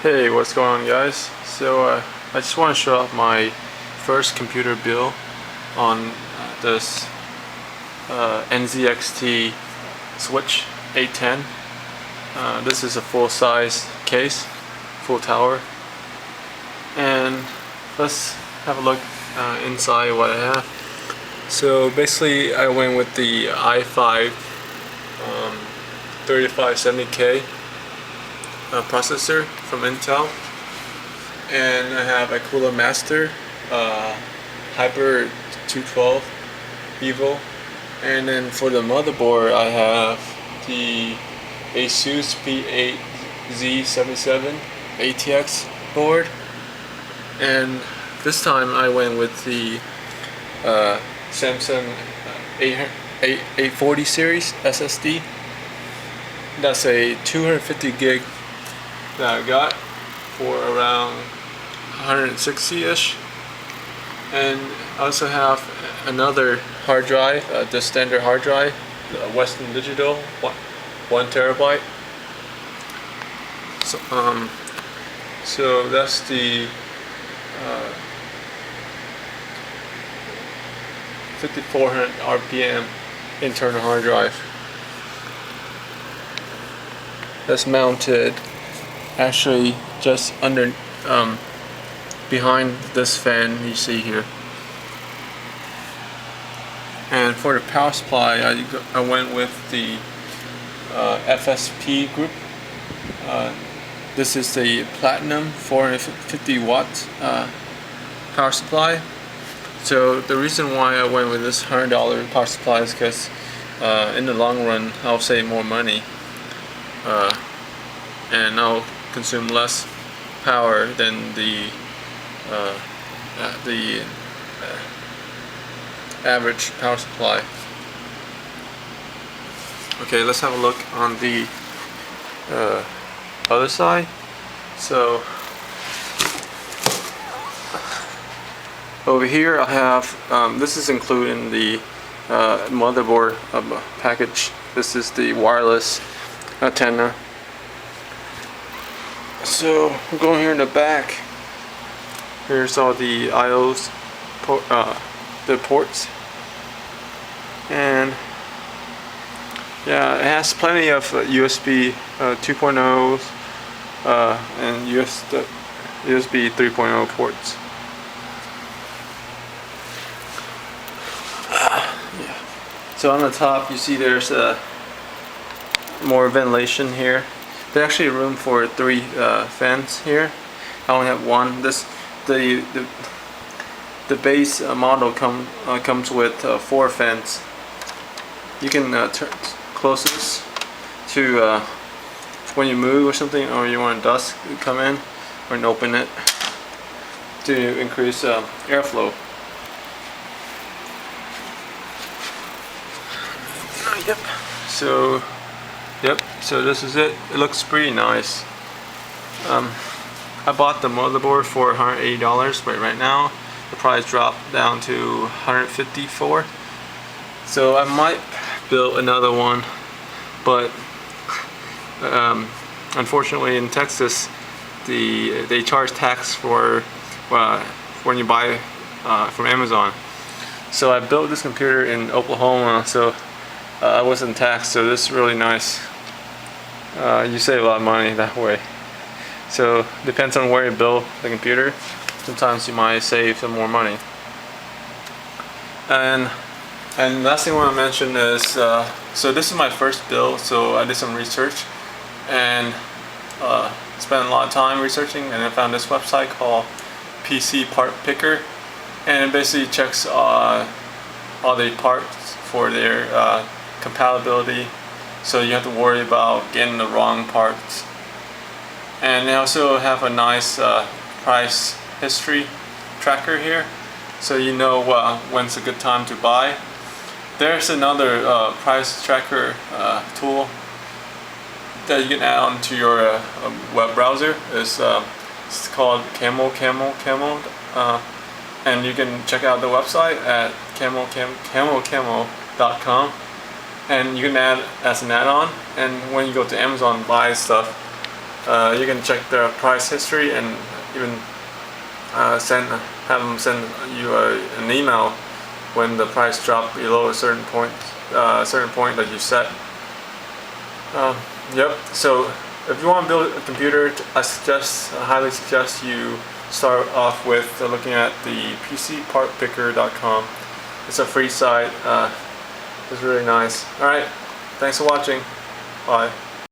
Hey, what's going on, guys? So I just want to show off my first computer build on this NZXT Switch 810. This is a full-size case, full tower, and let's have a look inside what I have. So basically I went with the i5-3570K processor from Intel, and I have a Cooler Master Hyper 212 Evo, and then for the motherboard I have the Asus P8Z77 ATX board, and this time I went with the Samsung 840 series SSD. That's a 250 gig that I got for around 160-ish, and I also have another hard drive, the standard hard drive, Western Digital, 1 terabyte. So that's the 5400 RPM internal hard drive. That's mounted actually just under behind this fan you see here. And for the power supply I went with the FSP group. This is the Platinum 450 watt power supply. So the reason why I went with this $100 power supply is because in the long run I'll save more money, and I'll consume less power than the average power supply. Okay, let's have a look on the other side. So over here I have, this is included in the motherboard package. This is the wireless antenna. So I'm going here in the back. Here's all the IOs, the ports, and yeah, it has plenty of USB 2.0s and USB 3.0 ports. So on the top you see there's more ventilation here. There's actually room for 3 fans here. I only have one. The base model comes with 4 fans. You can close this to when you move or something, or you want dust to come in, or open it to increase airflow. So this is it. It looks pretty nice. I bought the motherboard for $180, but right now the price dropped down to $154. So I might build another one, but unfortunately in Texas they charge tax for when you buy from Amazon. So I built this computer in Oklahoma, so I wasn't taxed, so this is really nice. You save a lot of money that way. So depends on where you build the computer. Sometimes you might save some more money. And last thing I want to mention is so this is my first build, so I did some research and spent a lot of time researching, and I found this website called PC Part Picker, and it basically checks all the parts for their compatibility, so you have to worry about getting the wrong parts. And they also have a nice price history tracker here, so you know when's a good time to buy. There's another price tracker tool that you can add on to your web browser. It's called Camo, and you can check out the website at camocamo.com, and you can add as an add-on, and when you go to Amazon and buy stuff, You can check their price history and even have them send you an email when the price drops below a certain point that you set. Yep. So if you want to build a computer, I highly suggest you start off with looking at the PCPartPicker.com. It's a free site. It's really nice. Alright, thanks for watching. Bye.